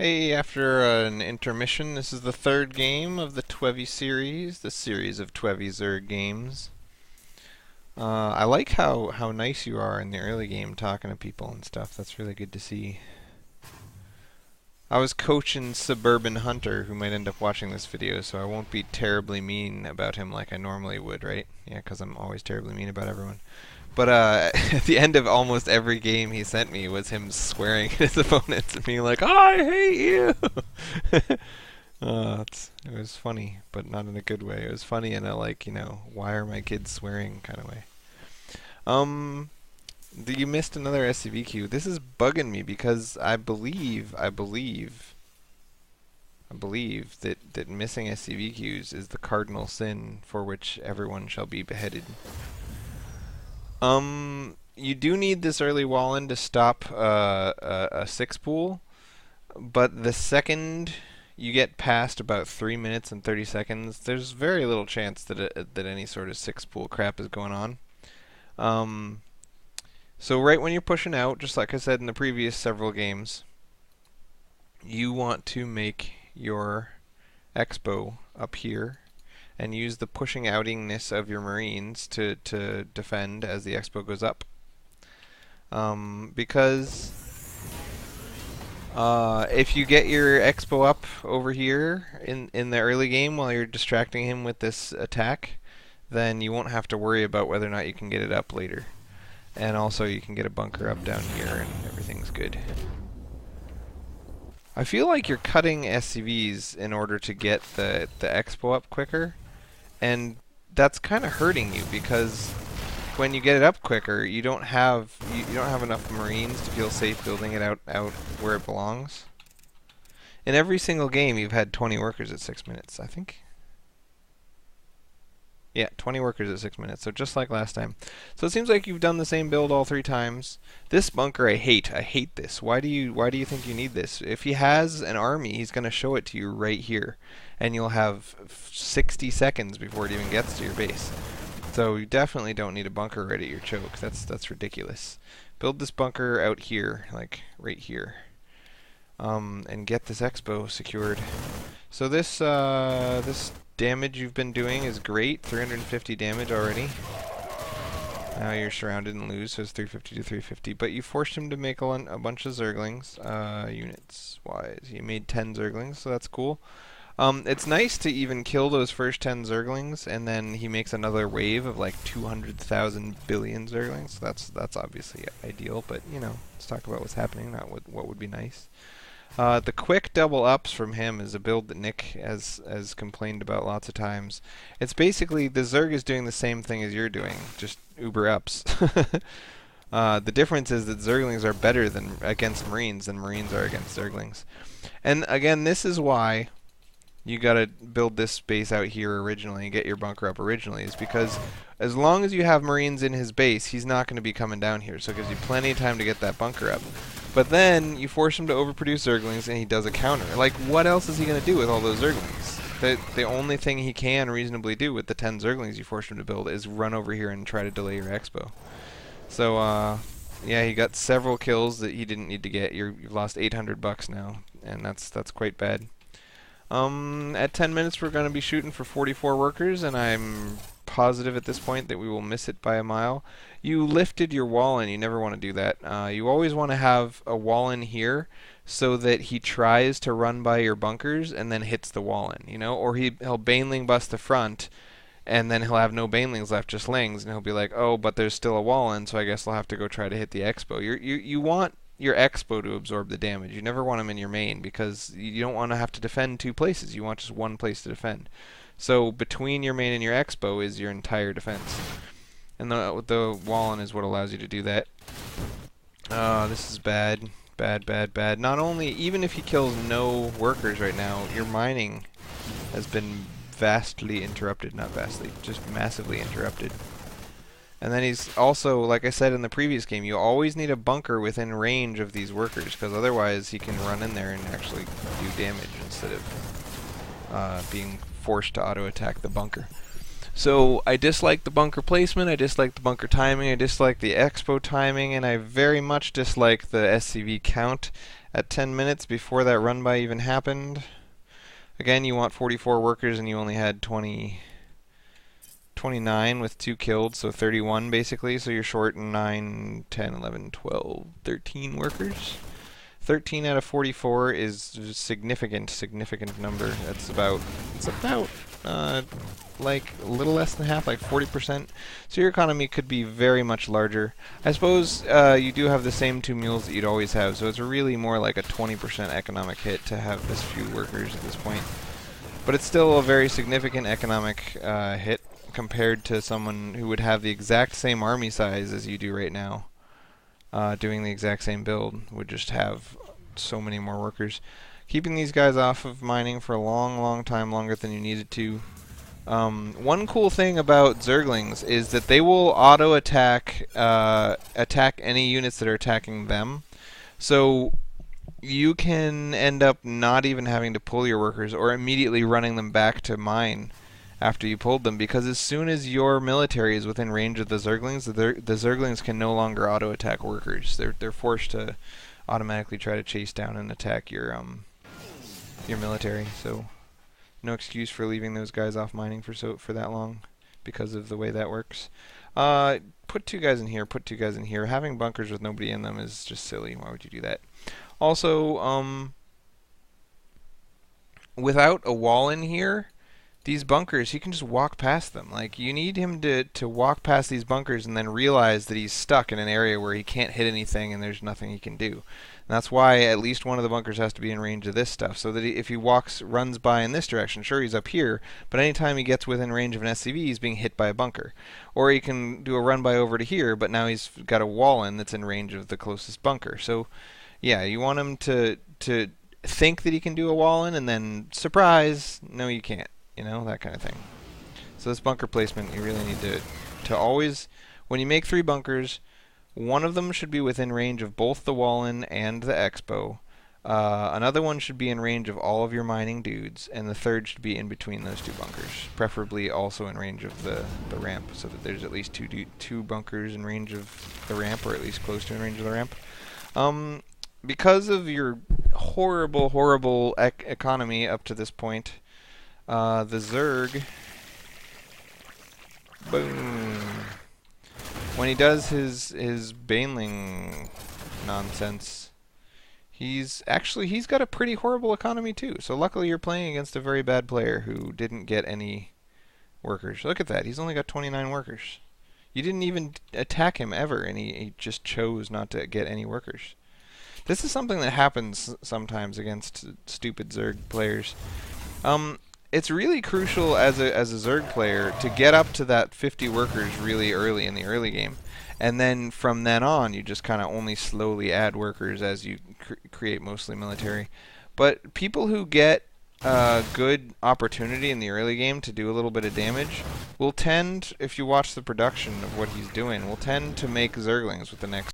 Hey, after an intermission, this is the third game of the Twevy series, the series of TvZ games. I like how nice you are in the early game talking to people and stuff. That's really good to see. I was coaching Suburban Hunter, who might end up watching this video, so I won't be terribly mean about him like I normally would, right? Yeah, because I'm always terribly mean about everyone. But at the end of almost every game he sent me was him swearing at his opponents and being like, "I hate you!" It was funny, but not in a good way. It was funny in a like, why are my kids swearing kind of way. Um, you missed another SCVQ. This is bugging me because I believe that missing SCVQs is the cardinal sin for which everyone shall be beheaded. You do need this early wall in to stop a 6 pool, but the second you get past about 3 minutes and 30 seconds, there's very little chance that any sort of 6 pool crap is going on. So right when you're pushing out, just like I said in the previous several games, you want to make your expo up here and use the pushing outingness of your marines to defend as the expo goes up. Because if you get your expo up over here in the early game while you're distracting him with this attack, then you won't have to worry about whether or not you can get it up later. And also you can get a bunker up down here and everything's good. I feel like you're cutting SCVs in order to get the expo up quicker, and that's kind of hurting you because when you get it up quicker, you don't have enough marines to feel safe building it out where it belongs. In every single game, you've had 20 workers at 6 minutes, I think. Yeah, 20 workers at 6 minutes, so just like last time. So it seems like you've done the same build all 3 times. This bunker I hate. I hate this. Why do you think you need this? If he has an army, he's going to show it to you right here, and you'll have 60 seconds before it even gets to your base. So you definitely don't need a bunker right at your choke. That's ridiculous. Build this bunker out here, like right here, and get this expo secured. So this damage you've been doing is great. 350 damage already. Now you're surrounded and lose, so it's 350 to 350. But you forced him to make a bunch of zerglings, units wise. You made 10 zerglings, so that's cool. It's nice to even kill those first 10 zerglings, and then he makes another wave of like 200,000 billion zerglings. So that's obviously ideal, but let's talk about what's happening, not what would be nice. The quick double ups from him is a build that Nick has complained about lots of times. It's basically the Zerg is doing the same thing as you're doing, just uber ups. The difference is that Zerglings are better against Marines than Marines are against Zerglings. And again, this is why you gotta build this base out here originally and get your bunker up originally, is because as long as you have Marines in his base, he's not going to be coming down here, so it gives you plenty of time to get that bunker up. But then you force him to overproduce Zerglings and he does a counter. Like, what else is he going to do with all those Zerglings? The only thing he can reasonably do with the 10 Zerglings you forced him to build is run over here and try to delay your expo. So, yeah, he got several kills that he didn't need to get. You've lost 800 bucks now, and that's quite bad. At 10 minutes we're going to be shooting for 44 workers, and I'm positive at this point that we will miss it by a mile. You lifted your wall in. You never want to do that. You always want to have a wall in here so that he tries to run by your bunkers and then hits the wall in, or he'll baneling bust the front and then he'll have no banelings left, just lings, and he'll be like, oh, but there's still a wall in, so I guess I'll have to go try to hit the expo. You want your expo to absorb the damage. You never want him in your main because you don't want to have to defend 2 places. You want just 1 place to defend. So between your main and your expo is your entire defense. And the wall-in is what allows you to do that. This is bad. Bad. Not only, even if he kills no workers right now, your mining has been vastly interrupted. Not vastly, just massively interrupted. And then he's also, like I said in the previous game, you always need a bunker within range of these workers, because otherwise he can run in there and actually do damage instead of being forced to auto-attack the bunker. So I dislike the bunker placement, I dislike the bunker timing, I dislike the expo timing, and I very much dislike the SCV count at 10 minutes before that run by even happened. Again, you want 44 workers and you only had 29 with 2 killed, so 31 basically, so you're short 9, 10, 11, 12, 13 workers. 13 out of 44 is a significant number. It's about like a little less than half, like 40%. So your economy could be very much larger. I suppose you do have the same 2 mules that you'd always have, so it's really more like a 20% economic hit to have this few workers at this point. But it's still a very significant economic hit compared to someone who would have the exact same army size as you do right now. Doing the exact same build would just have so many more workers. Keeping these guys off of mining for a long time, longer than you needed to. One cool thing about Zerglings is that they will auto attack any units that are attacking them. So you can end up not even having to pull your workers or immediately running them back to mine after you pulled them, because as soon as your military is within range of the Zerglings, the Zerglings can no longer auto-attack workers. They're forced to automatically try to chase down and attack your military. So no excuse for leaving those guys off mining for that long because of the way that works. Put 2 guys in here. Put 2 guys in here. Having bunkers with nobody in them is just silly. Why would you do that? Also, without a wall in here, these bunkers, he can just walk past them. Like, you need him to walk past these bunkers and then realize that he's stuck in an area where he can't hit anything and there's nothing he can do. And that's why at least one of the bunkers has to be in range of this stuff, so that if he runs by in this direction, sure, he's up here, but anytime he gets within range of an SCV, he's being hit by a bunker. Or he can do a run by over to here, but now he's got a wall in that's in range of the closest bunker. So, yeah, you want him to think that he can do a wall in, and then, surprise, no, you can't. You know, that kind of thing. So this bunker placement, you really need to always, when you make 3 bunkers, one of them should be within range of both the wall-in and the expo. Another one should be in range of all of your mining dudes, and the third should be in between those 2 bunkers, preferably also in range of the ramp, so that there's at least 2 bunkers in range of the ramp, or at least close to in range of the ramp. Because of your horrible economy up to this point, the Zerg, boom, when he does his Baneling nonsense, he's got a pretty horrible economy too. So luckily you're playing against a very bad player who didn't get any workers. Look at that, he's only got 29 workers. You didn't even attack him ever, and he just chose not to get any workers. This is something that happens sometimes against stupid Zerg players. It's really crucial as a Zerg player to get up to that 50 workers really early in the early game, and then from then on you just kind of only slowly add workers as you create mostly military. But people who get a good opportunity in the early game to do a little bit of damage will tend, if you watch the production of what he's doing, will tend to make Zerglings with the next